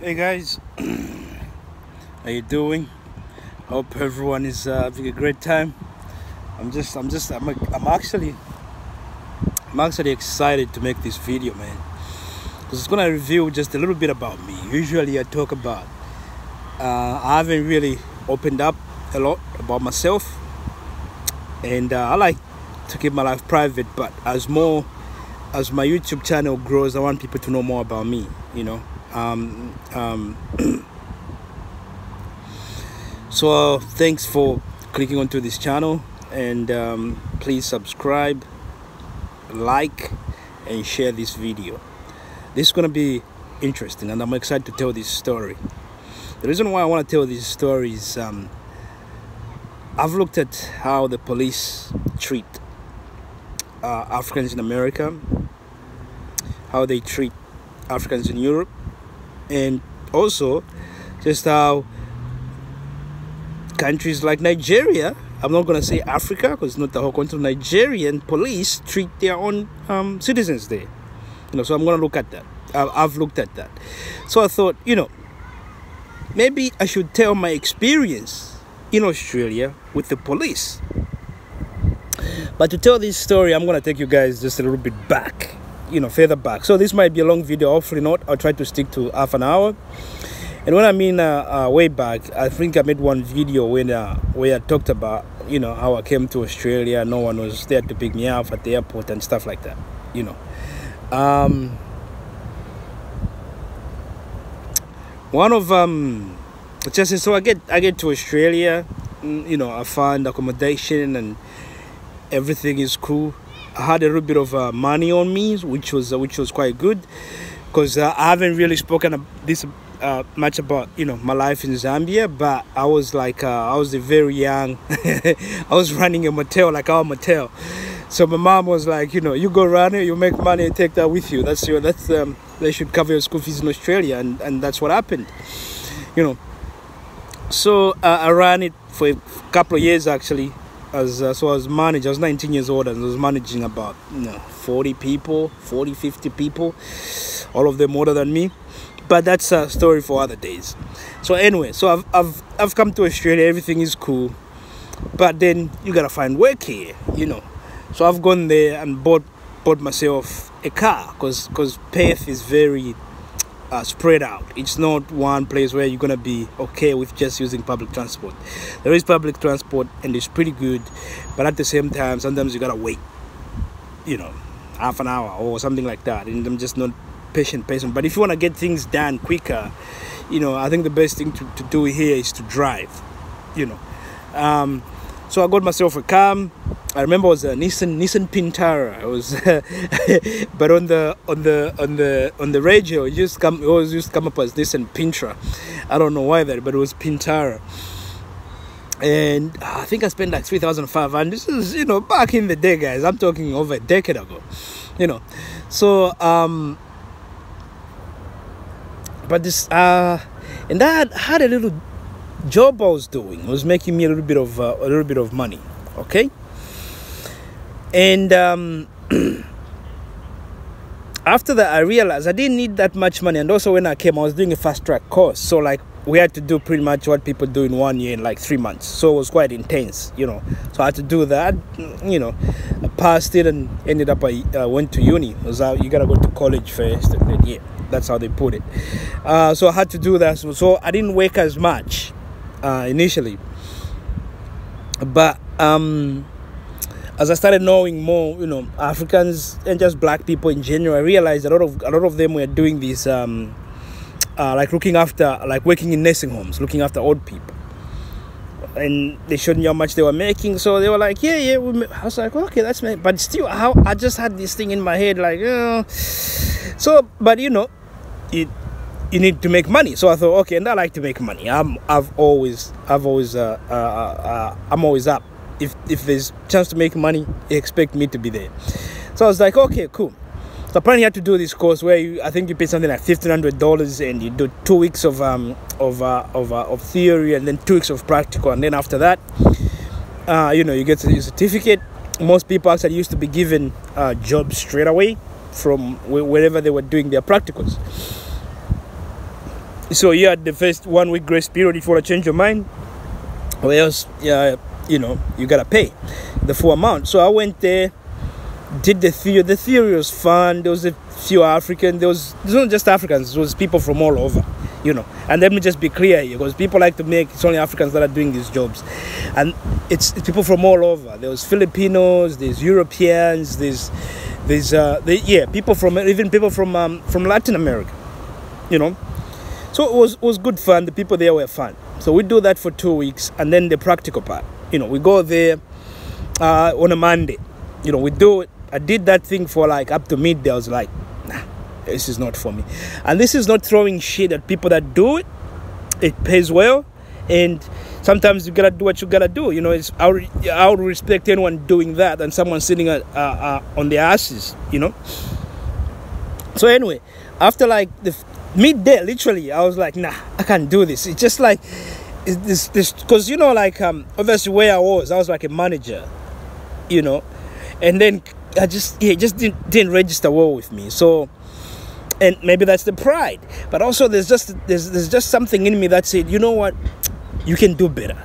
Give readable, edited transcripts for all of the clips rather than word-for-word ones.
Hey guys, how you doing? Hope everyone is having a great time. I'm actually excited to make this video, man, because it's gonna reveal just a little bit about me. Usually, I talk about. I haven't really opened up a lot about myself, and I like to keep my life private. But as my YouTube channel grows, I want people to know more about me. You know. So thanks for clicking onto this channel, and please subscribe, like, and share this video. This is gonna be interesting, and I'm excited to tell this story. The reason why I want to tell this story is I've looked at how the police treat Africans in America, how they treat Africans in Europe, and also just how countries like Nigeria, I'm not going to say Africa because it's not the whole country, Nigerian police treat their own citizens there. So I'm going to look at that. I've looked at that. So I thought, maybe I should tell my experience in Australia with the police. But to tell this story, I'm going to take you guys just a little bit back, further back. So this might be a long video, hopefully not. I'll try to stick to half an hour. And when I mean way back, I think I made one video where I talked about, how I came to Australia. No one was there to pick me up at the airport and stuff like that, One of so I get to Australia, I find accommodation and everything is cool. I had a little bit of money on me, which was quite good, because I haven't really spoken this much about my life in Zambia. But I was I was a very young I was running a motel, like our motel. So my mom was like, you go run it, you make money and take that with you. They should cover your school fees in Australia, and that's what happened. So I ran it for a couple of years actually. I was managing. I was 19 years old, and I was managing about 50 people, all of them older than me. But that's a story for other days. So anyway, so I've come to Australia. Everything is cool, but then you gotta find work here, So I've gone there and bought myself a car, because Perth is very spread out. It's not one place where you're gonna be okay with just using public transport. There is public transport, and it's pretty good, but at the same time, sometimes you gotta wait, half an hour or something like that, and I'm just not patient. But if you want to get things done quicker, I think the best thing to do here is to drive. So I got myself a car. I remember it was a Nissan Pintara. It was but on the radio it always used to come up as Nissan Pintra. I don't know why that, but it was Pintara. And I think I spent like 3,500. This is back in the day, guys. I'm talking over a decade ago. So but this and I had a little job I was doing. It was making me a little bit of money, okay? And after that, I realized I didn't need that much money. And also when I came, I was doing a fast track course. So we had to do pretty much what people do in 1 year in 3 months. So it was quite intense, So I had to do that, I passed it and ended up, I went to uni. It was you got to go to college first, and then, that's how they put it. So I had to do that. So I didn't work as much initially. But as I started knowing more, Africans and just black people in general, I realized a lot of them were doing this, looking after, working in nursing homes, looking after old people. And they showed me how much they were making, so they were like, yeah. I was like, okay, that's me. But still, I just had this thing in my head, So, but you need to make money. So I thought, okay, and I like to make money. I'm always up. If there's chance to make money, they expect me to be there. So I was like, okay, cool. So apparently you had to do this course where I think you pay something like $1,500, and you do 2 weeks of theory and then 2 weeks of practical, and then after that, you get your certificate. Most people actually used to be given jobs straight away from wherever they were doing their practicals. So you had the first 1 week grace period if you want to change your mind, or else, yeah, you know, you gotta pay the full amount. So I went there, did the theory. The theory was fun. There was a few Africans. There's not just Africans. There was people from all over, you know. And let me just be clear here, because people like to make it's only Africans that are doing these jobs, and it's people from all over. There was Filipinos, there's Europeans, there's people from Latin America, you know. So it was good fun. The people there were fun. So we do that for 2 weeks, and then the practical part, you know, we go there on a Monday, you know, we do it. I did that thing for like up to midday. I was like, nah, this is not for me. And this is not throwing shit at people that do it. It pays well, and sometimes you gotta do what you gotta do. You know, I would respect anyone doing that and someone sitting on their asses, you know. So anyway, after like the midday, literally, I was like, nah, I can't do this. It's just like this because, you know, like obviously where I was like a manager, you know, and then it just didn't register well with me. So, and maybe that's the pride, but also there's just something in me that said, you know what, you can do better,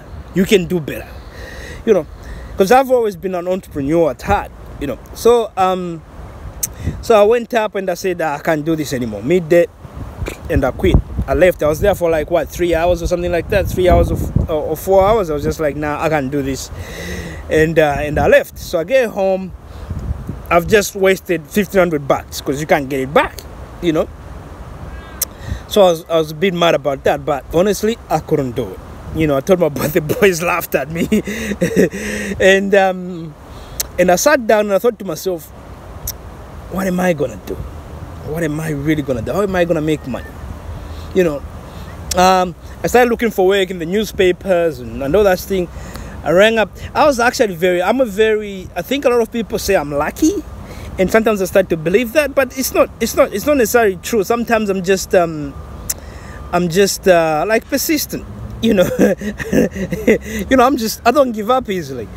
you know, because I've always been an entrepreneur at heart, you know. So I went up and I said, I can't do this anymore, midday, and I quit. I left. I was there for like 3 hours or something like that, 3 hours or 4 hours. I was just like, nah, I can't do this, and I left. So I get home, I've just wasted $1,500 because you can't get it back, you know. So I was a bit mad about that, but honestly, I couldn't do it. You know, I told my brother, the boys laughed at me, and I sat down and I thought to myself, what am I gonna do? What am I really gonna do? How am I gonna make money? You know, I started looking for work in the newspapers and all that thing. I rang up. I was actually I think a lot of people say I'm lucky, and sometimes I start to believe that, but it's not necessarily true. Sometimes I'm just like persistent, you know. You know, I don't give up easily,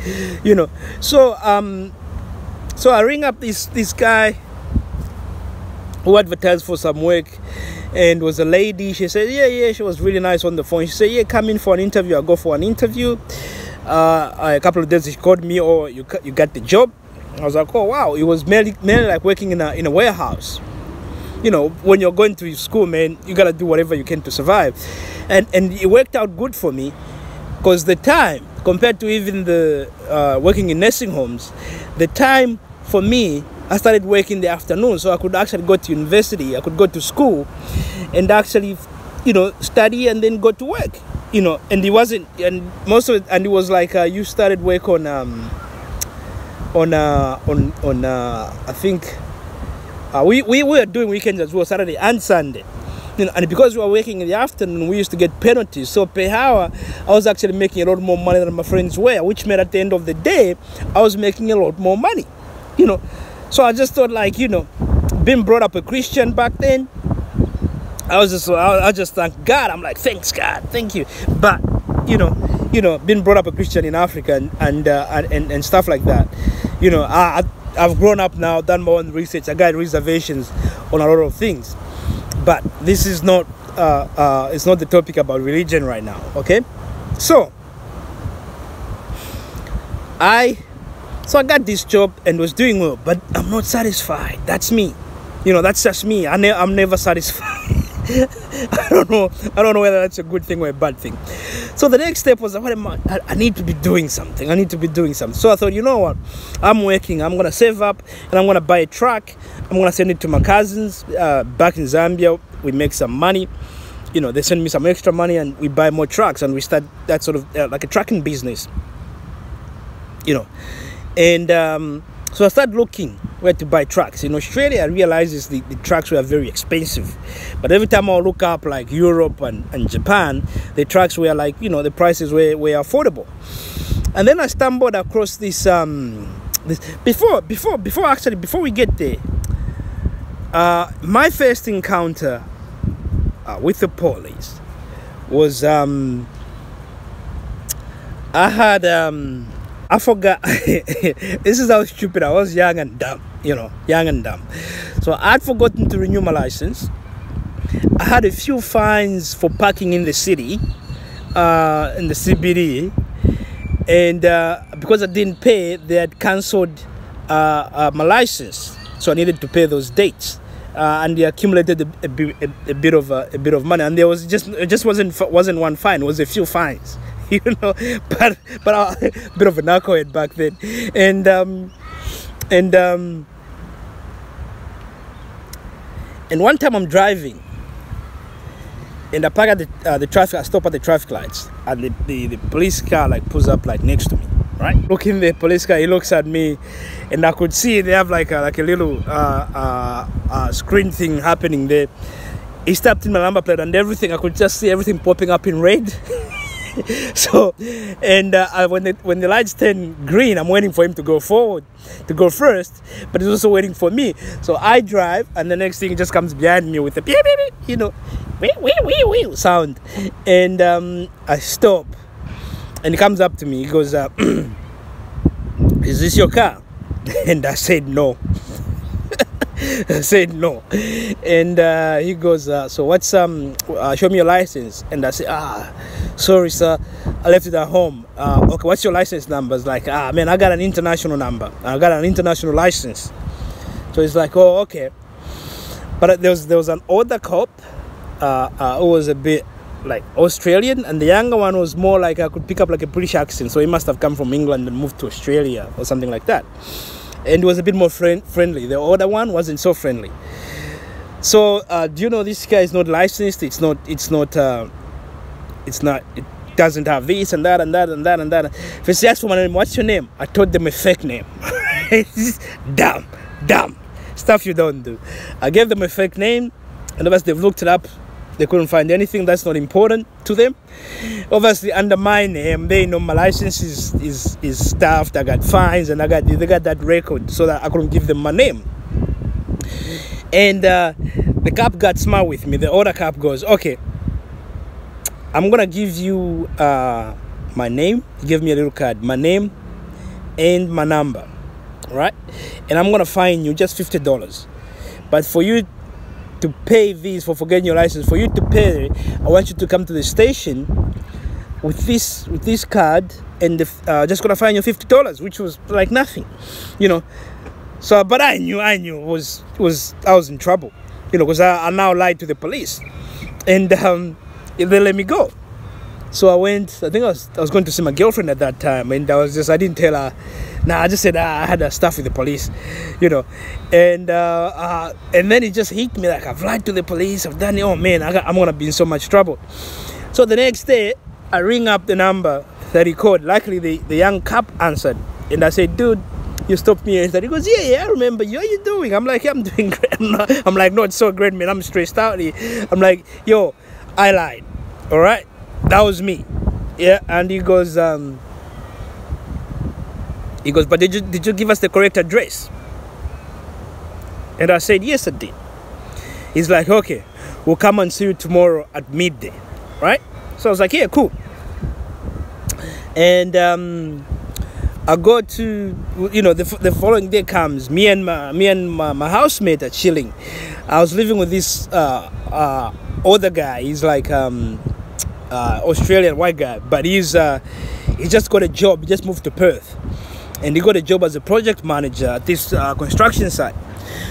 you know. So I ring up this guy who advertised for some work, and was a lady. She said, yeah, she was really nice on the phone. She said, yeah, come in for an interview. I'll go for an interview. A couple of days she called me, oh, you got the job. I was like, oh wow. It was mainly like working in a warehouse. You know, when you're going to school, man, you gotta do whatever you can to survive, and it worked out good for me, because the time compared to even the working in nursing homes, the time for me, I started working in the afternoon, so I could actually go to university, I could go to school, and actually, you know, study and then go to work. You know, and it wasn't, and most of it, and it was like you started work on I think we were doing weekends as well, Saturday and Sunday. You know, and because we were working in the afternoon, we used to get penalties. So per hour, I was actually making a lot more money than my friends were, which meant at the end of the day, I was making a lot more money. You know, so I just thought, like, you know, being brought up a Christian back then, I just thank God. I'm like, thanks God, thank you. But you know, being brought up a Christian in Africa and stuff like that, you know, I've grown up now, done my own research. I got reservations on a lot of things, but this is not it's not the topic about religion right now. Okay, so I got this job and was doing well, but I'm not satisfied. That's me. You know, that's just me. I'm never satisfied. I don't know whether that's a good thing or a bad thing. So the next step was, I need to be doing something. So I thought, you know what? I'm working. I'm going to save up and I'm going to buy a truck. I'm going to send it to my cousins back in Zambia. We make some money. You know, they send me some extra money and we buy more trucks and we start that sort of like a trucking business. You know, and so I started looking where to buy trucks. In Australia, I realized the trucks were very expensive. But every time I look up like Europe and Japan, the trucks were like, you know, the prices were affordable. And then I stumbled across this, before we get there, my first encounter with the police was, I forgot. This is how stupid I was, young and dumb. So I'd forgotten to renew my license. I had a few fines for parking in the city, in the CBD, and because I didn't pay, they had cancelled my license, so I needed to pay those dates, and they accumulated a bit of money, and it just wasn't one fine, it was a few fines, you know, but a bit of a knucklehead back then, and one time I'm driving, and I park at the traffic. I stop at the traffic lights, and the police car like pulls up like next to me. Right, look in the police car. He looks at me, and I could see they have like a little screen thing happening there. He stepped in my number plate and everything. I could just see everything popping up in red. So, and when the lights turn green, I'm waiting for him to go forward, to go first, but he's also waiting for me. So I drive, and the next thing he just comes behind me with a beep, beep, beep, you know, wee sound, and I stop, and he comes up to me. He goes, "Is this your car?" And I said no. I said no, and he goes, "So what's show me your license?" And I said, sorry sir, I left it at home. Okay, what's your license number? It's like, man, I got an international number, I got an international license. So he's like, oh, okay. But there was an older cop who was a bit like Australian, and the younger one was more like, I could pick up like a British accent, so he must have come from England and moved to Australia or something like that, and he was a bit more friendly. The older one wasn't so friendly. So do you know, this guy is not licensed, it doesn't have this and that and that and that and that. If it's asked for my name, what's your name? I told them a fake name. Dumb stuff you don't do. I gave them a fake name, and obviously they've looked it up, they couldn't find anything. That's not important to them. Obviously under my name, they know my license is staffed. I got fines, and they got that record, so that I couldn't give them my name. And the cop got smart with me. The other cop goes, okay, I'm gonna give you my name. He gave me a little card, my name and my number, right? And I'm gonna fine you just $50. But for you to pay this, for forgetting your license, for you to pay, I want you to come to the station with this card, and just gonna fine you $50, which was like nothing, you know. So, but I knew I was in trouble, you know, because I now lied to the police, and they let me go. So I went, I think I was going to see my girlfriend at that time, and I didn't tell her. Nah, I just said I had stuff with the police, you know, and then it just hit me like, I've lied to the police, I've done it, oh man, I'm gonna be in so much trouble. So the next day, I ring up the number that he called. Luckily, the young cop answered, and I said, dude, you stopped me. And he goes, yeah, I remember you. How you doing? I'm like, yeah, I'm doing great. I'm like, no, it's so great, man. I'm stressed out. I'm like, yo, I lied. All right, that was me. Yeah, and he goes, but did you give us the correct address? And I said, yes, I did. He's like, okay, we'll come and see you tomorrow at midday, right? So I was like, yeah, cool. And I go to, you know, the following day comes, me and my housemate are chilling. I was living with this other guy. He's like Australian white guy, but he just got a job. He just moved to Perth, and he got a job as a project manager at this construction site.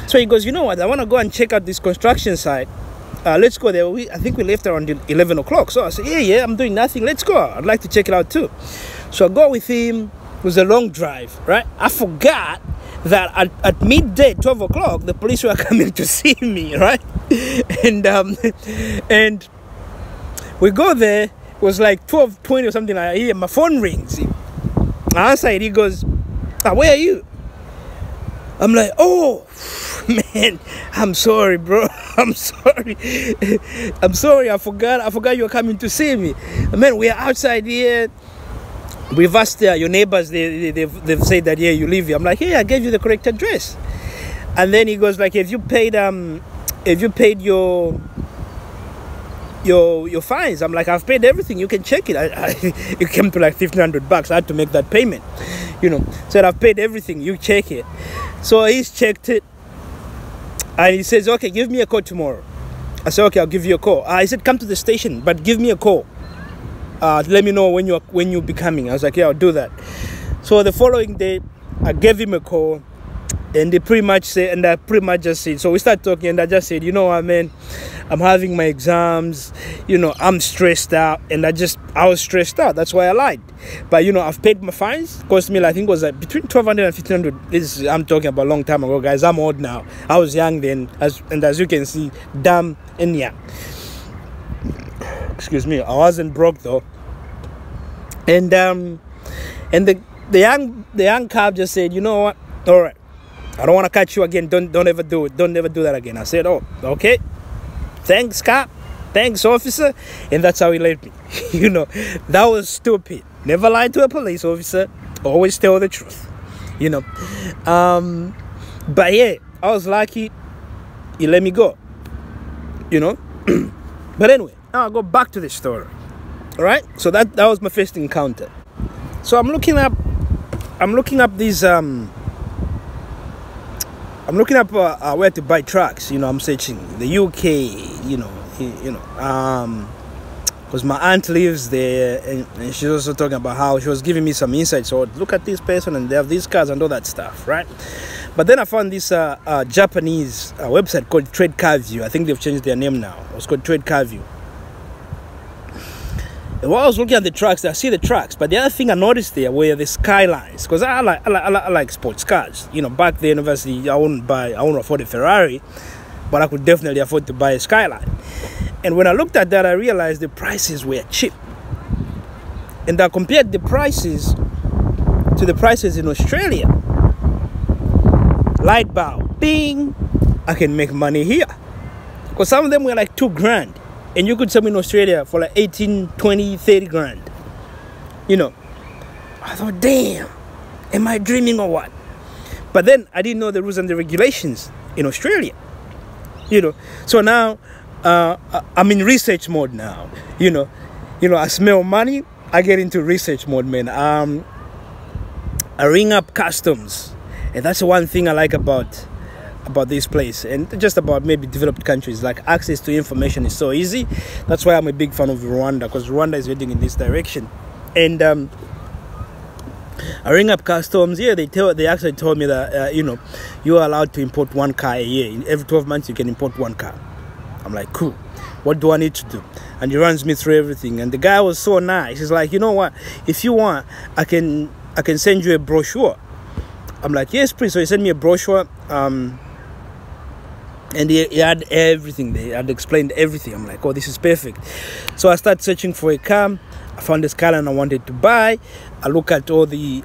So he goes, you know what, I want to go and check out this construction site. Let's go there. I think we left around 11 o'clock. So I said, yeah, I'm doing nothing. Let's go. I'd like to check it out too. So I go with him. It was a long drive, right? I forgot that at midday, 12 o'clock, the police were coming to see me, right? And we go there. It was like 12:20 or something like that. Yeah, my phone rings. I answer it. He goes, where are you? I'm like, oh, man, I'm sorry, bro. I'm sorry. I forgot you were coming to see me. Man, we are outside here. We've asked your neighbors. They've said that, yeah, you live here. I'm like, yeah, I gave you the correct address. And then he goes like, have you paid your fines? I'm like, I've paid everything. You can check it. It came to like $1,500. I had to make that payment, you know. Said, I've paid everything. You check it. So he's checked it, and he says, okay, give me a call tomorrow. I said, okay, I'll give you a call. He said, come to the station, but give me a call. Let me know when you'll be coming. I was like, yeah, I'll do that. So the following day, I gave him a call, and they pretty much said, and I pretty much just said, so we started talking, and I just said, you know what, man, I'm having my exams, you know, I'm stressed out, and I was stressed out. That's why I lied. But, you know, I've paid my fines. It cost me, I think it was between $1,200 and $1,500. I'm talking about a long time ago, guys. I'm old now. I was young then, and as you can see, dumb and young. Excuse me, I wasn't broke though. And the young cop just said, you know what? All right, I don't want to catch you again. Don't ever do it. Don't ever do that again. I said, oh, okay. Thanks, cop. Thanks, officer. And that's how he let me. You know, that was stupid. Never lie to a police officer. Always tell the truth. You know. But yeah, I was lucky. He let me go. You know. But anyway, now I'll go back to the story. All right. So that was my first encounter. So I'm looking up these I'm looking up where to buy trucks. You know, I'm searching the UK. Because my aunt lives there, and she's also talking about how she was giving me some insights. So look at this person, and they have these cars and all that stuff, right? But then I found this Japanese website called Trade Car View. I think they've changed their name now. It was called Trade Car View. And while I was looking at the trucks, I see the trucks. But the other thing I noticed there were the Skylines. Because I like sports cars. You know, back then, obviously, I wouldn't afford a Ferrari. But I could definitely afford to buy a Skyline. And when I looked at that, I realized the prices were cheap. And I compared the prices to the prices in Australia. Light bulb, bing, I can make money here. Because some of them were like $2,000. And you could sell them in Australia for like 18, 20, 30 grand. You know. I thought, damn, am I dreaming or what? But then I didn't know the rules and the regulations in Australia. You know. So now I'm in research mode now. You know, I smell money, I get into research mode, man. I ring up customs. And that's one thing I like about this place, and just about maybe developed countries. Like, access to information is so easy. That's why I'm a big fan of Rwanda, because Rwanda is heading in this direction. And I ring up customs. Yeah, they actually told me that you are allowed to import one car a year. Every 12 months you can import one car. I'm like, cool, what do I need to do? And he runs me through everything. And the guy was so nice. He's like, you know what, if you want, I can send you a brochure. I'm like, yes, please. So he sent me a brochure, and he had everything there. He had explained everything. I'm like, oh, this is perfect. So I started searching for a car. I found the Skyline I wanted to buy. I look at all the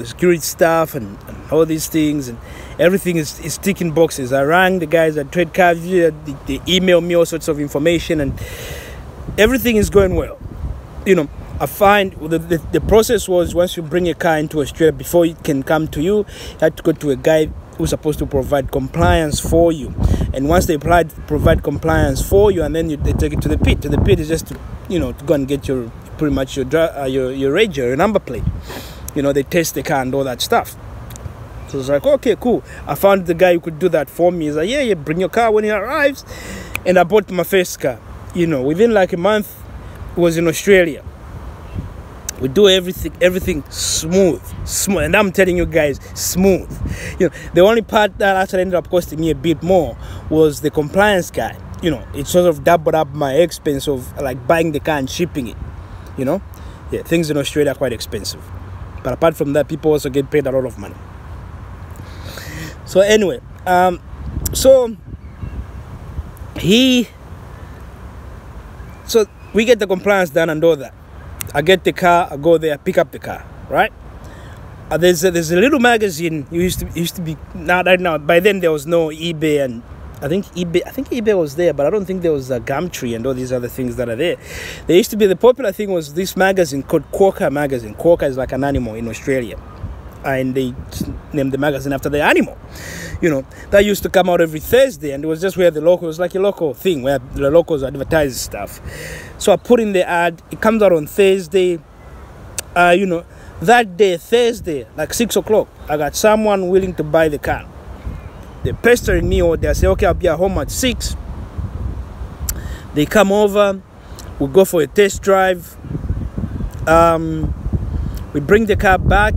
security stuff and all these things, and everything is ticking boxes. I rang the guys at Trade Car View. They emailed me all sorts of information, and everything is going well. You know, I find the process was, once you bring a car into Australia, before it can come to you, you have to go to a guy who's supposed to provide compliance for you. And once they provide compliance for you, and then they take it to the pit. The pit is just to go and get your radio, your number plate. You know, they test the car and all that stuff. So it's like, okay, cool. I found the guy who could do that for me. He's like, yeah, bring your car when it arrives. And I bought my first car. You know, within like a month, it was in Australia. We do everything smooth, and I'm telling you guys, smooth. You know, the only part that actually ended up costing me a bit more was the compliance guy. You know, it sort of doubled up my expense of like buying the car and shipping it. You know, yeah, things in Australia are quite expensive. But apart from that, people also get paid a lot of money. So anyway, so we get the compliance done and all that. I get the car, I go there, pick up the car, right? There's a little magazine. It used to be right now. By then there was no eBay, and I think eBay was there, but I don't think there was a Gumtree and all these other things that are there. There used to be, the popular thing was this magazine called Quokka magazine. Quokka is like an animal in Australia, and they named the magazine after the animal. You know, that used to come out every Thursday, and it was just where the locals, like a local thing where the locals advertise stuff. So I put in the ad. It comes out on Thursday. That day, Thursday, like 6 o'clock, I got someone willing to buy the car. They're pestering me, or they say, okay, I'll be at home at 6. They come over, we go for a test drive. We bring the car back.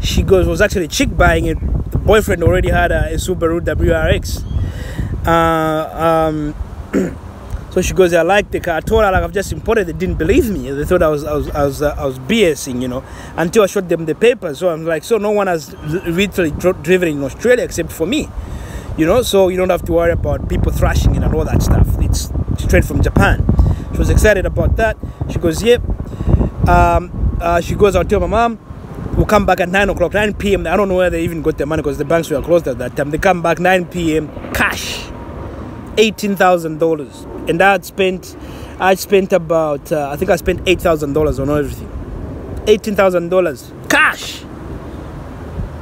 She goes, was actually a chick buying it. The boyfriend already had a Subaru WRX. So she goes, I like the car. I told her, like, I've just imported. They didn't believe me. They thought I was BSing, you know, until I showed them the papers. So I'm like, so no one has literally driven in Australia except for me, you know. So you don't have to worry about people thrashing it and all that stuff. It's straight from Japan. She was excited about that. She goes, yep. She goes, I'll tell my mom. We'll come back at 9 o'clock, 9 p.m. I don't know where they even got their money because the banks were closed at that time. They come back 9 p.m. cash, $18,000. And I spent about, I think I spent $8,000 on everything. $18,000 cash.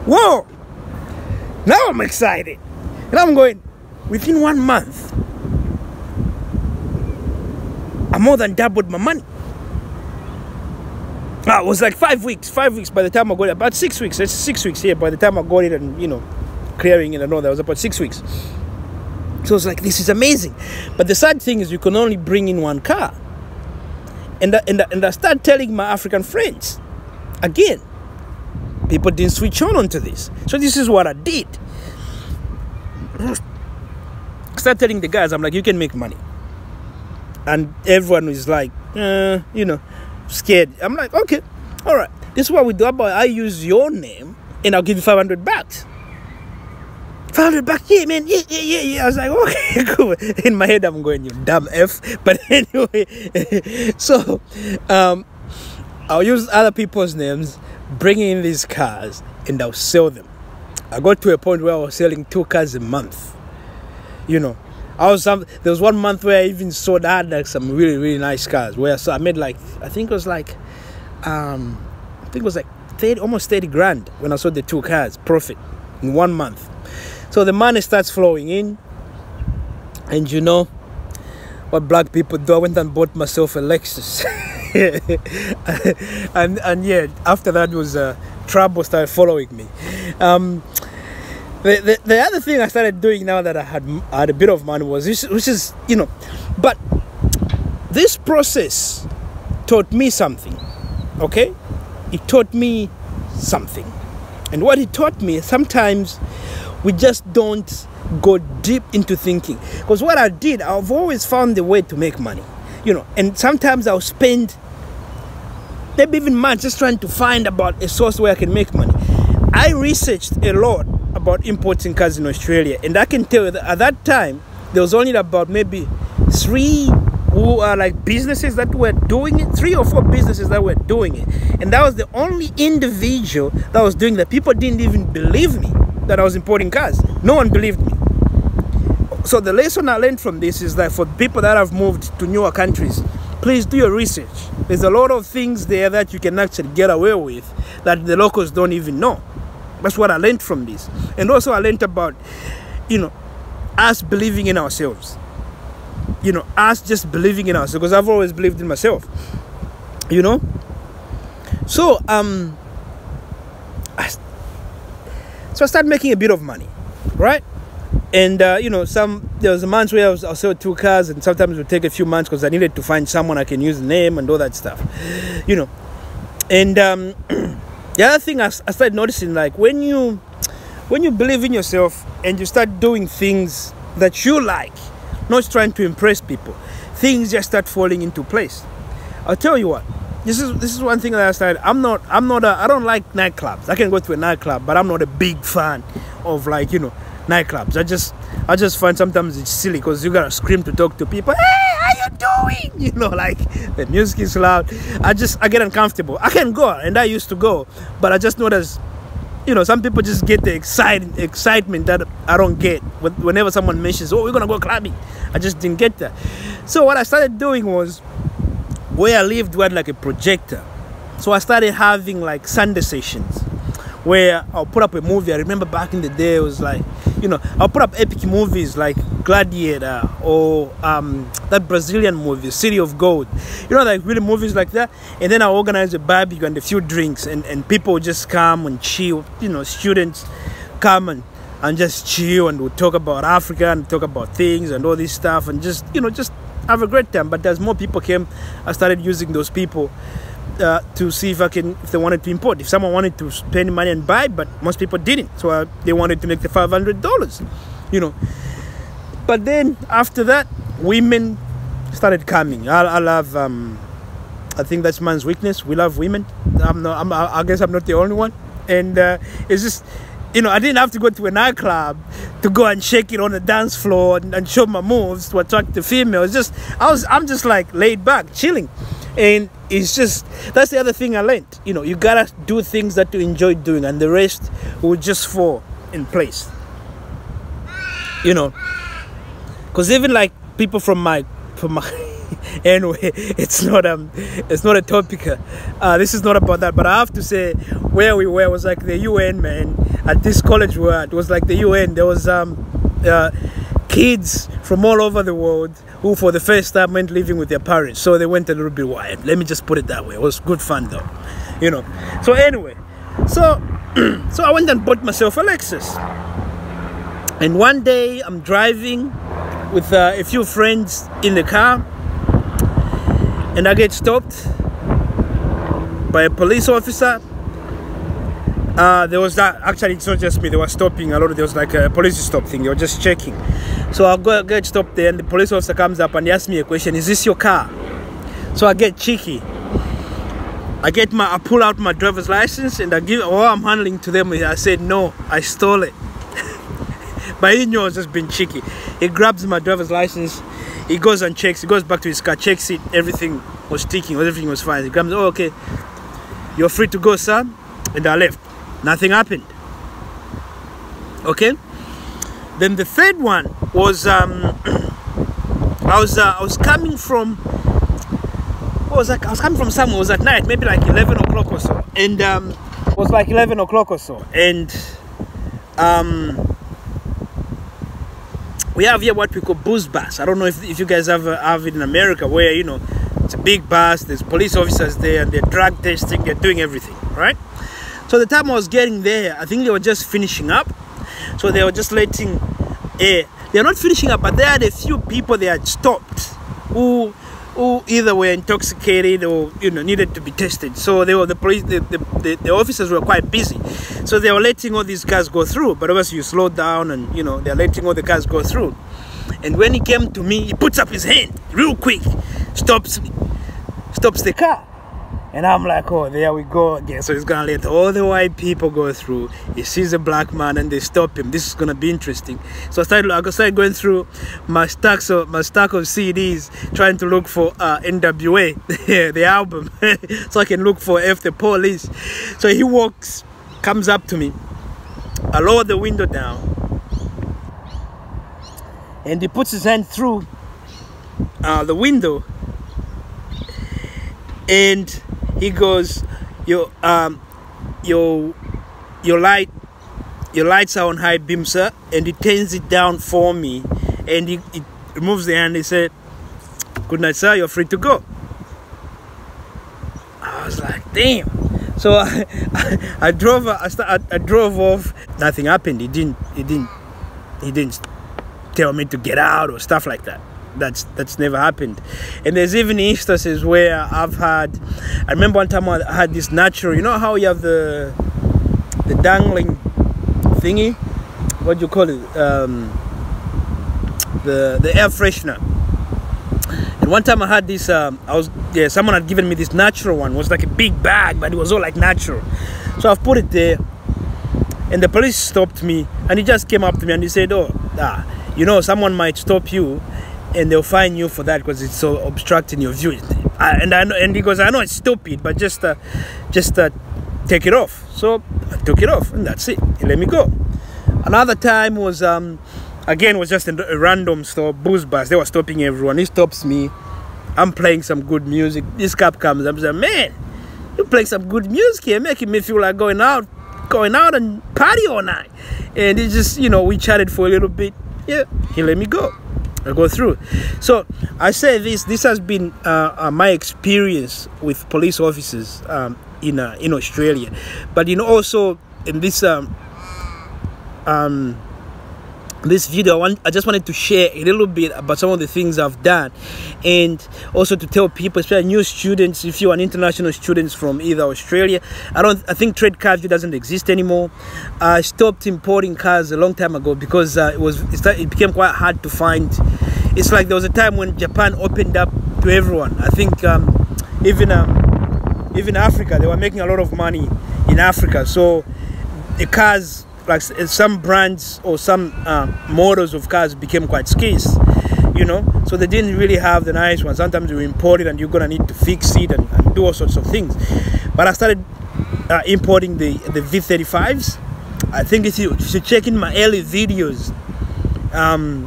Whoa! Now I'm excited. And I'm going, within 1 month, I more than doubled my money. It was like 5 weeks. 5 weeks by the time I got it. About 6 weeks. It's 6 weeks here. By the time I got it and, you know, clearing it and all that, was about 6 weeks. So I was like, this is amazing. But the sad thing is you can only bring in one car. And I started telling my African friends. Again, people didn't switch onto this. So this is what I did. I started telling the guys, I'm like, you can make money. And everyone was like, you know, scared. I'm like, okay, all right. This is what we do. About I use your name and I'll give you $500. $500, yeah, man, yeah. I was like, okay, cool. In my head, I'm going, you dumb F. But anyway, so I'll use other people's names, bring in these cars, and I'll sell them. I got to a point where I was selling 2 cars a month. You know, there was 1 month where I even sold, I had like some really, really nice cars. Where I made like, I think it was like 30, almost 30 grand when I sold the 2 cars profit in 1 month. So the money starts flowing in, and you know what black people do. I went and bought myself a Lexus. and yeah, after that was trouble started following me. The other thing I started doing now that I had a bit of money was which is, you know, but this process taught me something. Okay, it taught me something, and what it taught me, sometimes we just don't go deep into thinking. Because what I did, I've always found a way to make money, you know, and sometimes I'll spend maybe even months just trying to find about a source where I can make money. I researched a lot about importing cars in Australia, and I can tell you that at that time there was only about maybe 3 who are like businesses that were doing it, 3 or 4 businesses that were doing it, and that was the only individual that was doing that. People didn't even believe me that I was importing cars. No one believed me. So the lesson I learned from this is that for people that have moved to newer countries, please do your research. There's a lot of things there that you can actually get away with that the locals don't even know. That's what I learned from this. And also I learned about, you know, us believing in ourselves. You know, us just believing in ourselves, because I've always believed in myself. You know? So I started making a bit of money, right? And you know, there was a month where I'll sell 2 cars, and sometimes it would take a few months because I needed to find someone I can use the name and all that stuff, you know. And the other thing I started noticing, like when you believe in yourself and you start doing things that you like, not trying to impress people, things just start falling into place. I'll tell you what. This is one thing that I started. I don't like nightclubs. I can go to a nightclub, but I'm not a big fan of, like, you know, nightclubs. I just find sometimes it's silly because you gotta scream to talk to people. Hey, how you doing? You know, like the music is loud. I get uncomfortable. I can go, and I used to go, but I just notice, you know, some people just get the excitement that I don't get whenever someone mentions, oh, we're gonna go clubbing. I just didn't get that. So what I started doing was, where I lived, we had like a projector. So I started having like Sunday sessions where I'll put up a movie. I remember back in the day, it was like, you know, I'll put up epic movies like Gladiator or that Brazilian movie, City of Gold. You know, like really movies like that. And then I'll organize a barbecue and a few drinks, and people would just come and chill. You know, students come and just chill, and we'll talk about Africa and talk about things and all this stuff, and just, you know, just have a great time. But as more people came, I started using those people to see if they wanted to import. If someone wanted to spend money and buy, but most people didn't. So they wanted to make the $500, you know. But then after that, women started coming. I love, I think that's man's weakness. We love women. I guess I'm not the only one. And it's just, you know, I didn't have to go to a nightclub to go and shake it on the dance floor and show my moves to attract the females. I'm just like laid back, chilling. And it's just, that's the other thing I learned. You know, you gotta do things that you enjoy doing, and the rest will just fall in place. You know, because even like people from my anyway, it's not a topic. This is not about that. But I have to say, where we were was like the UN, man. At this college we were at, it was like the UN. There was kids from all over the world who for the first time went living with their parents, so they went a little bit wild. Let me just put it that way. It was good fun though, you know. So anyway, so I went and bought myself a Lexus. And one day I'm driving with a few friends in the car, and I get stopped by a police officer. There was that, actually it's not just me, they were stopping a lot. There was like a police stop thing, they were just checking. So I get stopped there, and the police officer comes up and he asks me a question: is this your car? So I get cheeky. I pull out my driver's license and I give all I'm handling to them. I said, no, I stole it. But he knew I was just being cheeky. He grabs my driver's license, he goes and checks, he goes back to his car, checks it, everything was ticking, everything was fine. He grabs, oh, okay, you're free to go, sir. And I left. Nothing happened. Okay. Then the third one was I was coming from, what was that? I was coming from somewhere. It was at night, maybe like 11 o'clock or so. And it was like 11 o'clock or so. And we have here what we call booze bus. I don't know if you guys have it in America, where, you know, it's a big bus, there's police officers there, and they're drug testing, they're doing everything, right? So the time I was getting there, I think they were just finishing up. So they were just letting air. They're not finishing up, but there had a few people they had stopped who either were intoxicated or, you know, needed to be tested. So they were the officers were quite busy. So they were letting all these cars go through. But obviously you slow down, and, you know, they're letting all the cars go through. And when he came to me, he puts up his hand real quick, stops the car. And I'm like, oh, there we go again. So he's gonna let all the white people go through. He sees a black man and they stop him. This is gonna be interesting. So I started going through my stack of CDs, trying to look for NWA, the album, so I can look for F the Police. So he comes up to me. I lower the window down, and he puts his hand through the window, and he goes, your lights are on high beam, sir. And he turns it down for me, and he removes the hand. He said, good night, sir, you're free to go. I was like, damn. So I drove off. Nothing happened. He didn't tell me to get out or stuff like that. That's never happened. And there's even instances where I remember one time I had this natural, you know how you have the dangling thingy, what do you call it, the air freshener. And one time I had this, someone had given me this natural one. It was like a big bag, but it was all like natural. So I've put it there, and the police stopped me, and he just came up to me and he said, oh, you know, someone might stop you and they'll fine you for that because it's so obstructing your view. And he goes, I know it's stupid, but just take it off. So I took it off, and that's it. He let me go. Another time was again, was just a random store, booze bus. They were stopping everyone. He stops me. I'm playing some good music. This cop comes up and says, man, you playing some good music here, making me feel like going out and party all night. And he just, you know, we chatted for a little bit. Yeah, he let me go. I go through. So I say this has been my experience with police officers in Australia, but, you know, also in this this video, I just wanted to share a little bit about some of the things I've done, and also to tell people, especially new students, if you're an international student from either Australia, I think trade car view doesn't exist anymore. I stopped importing cars a long time ago because it became quite hard to find. It's like there was a time when Japan opened up to everyone. I think even Africa, they were making a lot of money in Africa, so the cars, like some brands or some models of cars, became quite scarce, you know, so they didn't really have the nice ones. Sometimes you import it and you're gonna need to fix it and do all sorts of things. But I started importing the V35s. I think if you check in my early videos,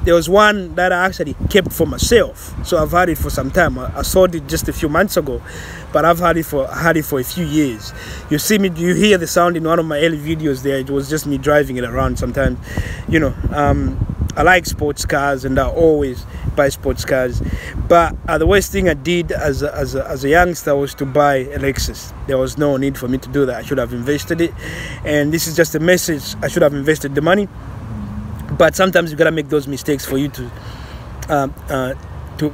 there was one that I actually kept for myself, so I've had it for some time. I sold it just a few months ago, but I've had it for a few years. You hear the sound in one of my early videos there. It was just me driving it around sometimes, you know. I like sports cars and I always buy sports cars, but the worst thing I did as a youngster was to buy a Lexus. There was no need for me to do that. I should have invested it, and this is just a message. I should have invested the money. But sometimes you gotta make those mistakes for you to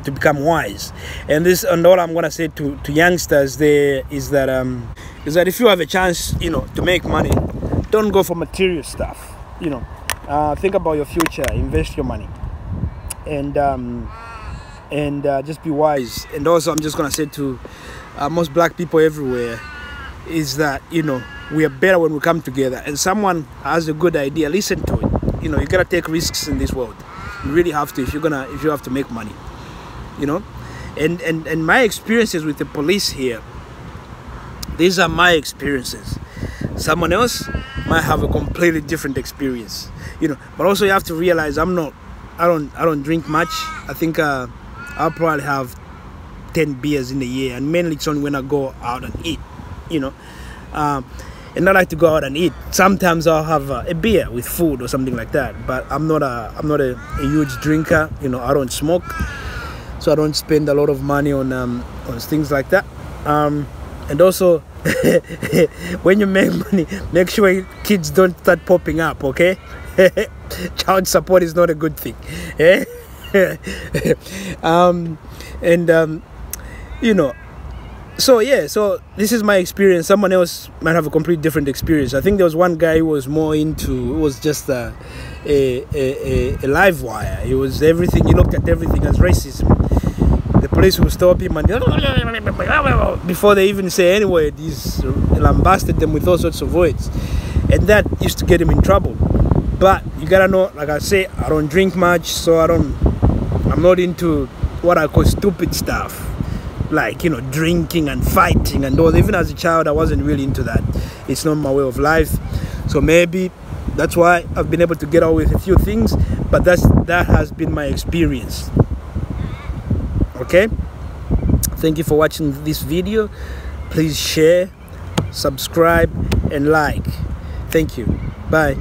become wise. And all I'm gonna say to youngsters there is that if you have a chance, you know, to make money, don't go for material stuff. You know, think about your future, invest your money, and just be wise. And also, I'm just gonna say to most black people everywhere is that, you know, we are better when we come together. And someone has a good idea, listen to it. You know, you gotta take risks in this world. You really have to if you have to make money. You know, and my experiences with the police here, these are my experiences. Someone else might have a completely different experience. You know, but also you have to realize I don't drink much. I think I'll probably have 10 beers in a year, and mainly it's only when I go out and eat. You know. And I like to go out and eat. Sometimes I'll have a beer with food or something like that. But I'm not a huge drinker. You know, I don't smoke, so I don't spend a lot of money on things like that. And also, when you make money, make sure kids don't start popping up. Okay, child support is not a good thing. You know. So yeah, so this is my experience. Someone else might have a completely different experience. I think there was one guy who was more into, it was just a live wire. It was everything, he looked at everything as racism. The police would stop him and before they even say any word, he's lambasted them with all sorts of words. And that used to get him in trouble. But you gotta know, like I say, I don't drink much, so I'm not into what I call stupid stuff. Like, you know, drinking and fighting and all. Even as a child, I wasn't really into that. It's not my way of life. So maybe that's why I've been able to get out with a few things. But that has been my experience. Okay? Thank you for watching this video. Please share, subscribe, and like. Thank you. Bye.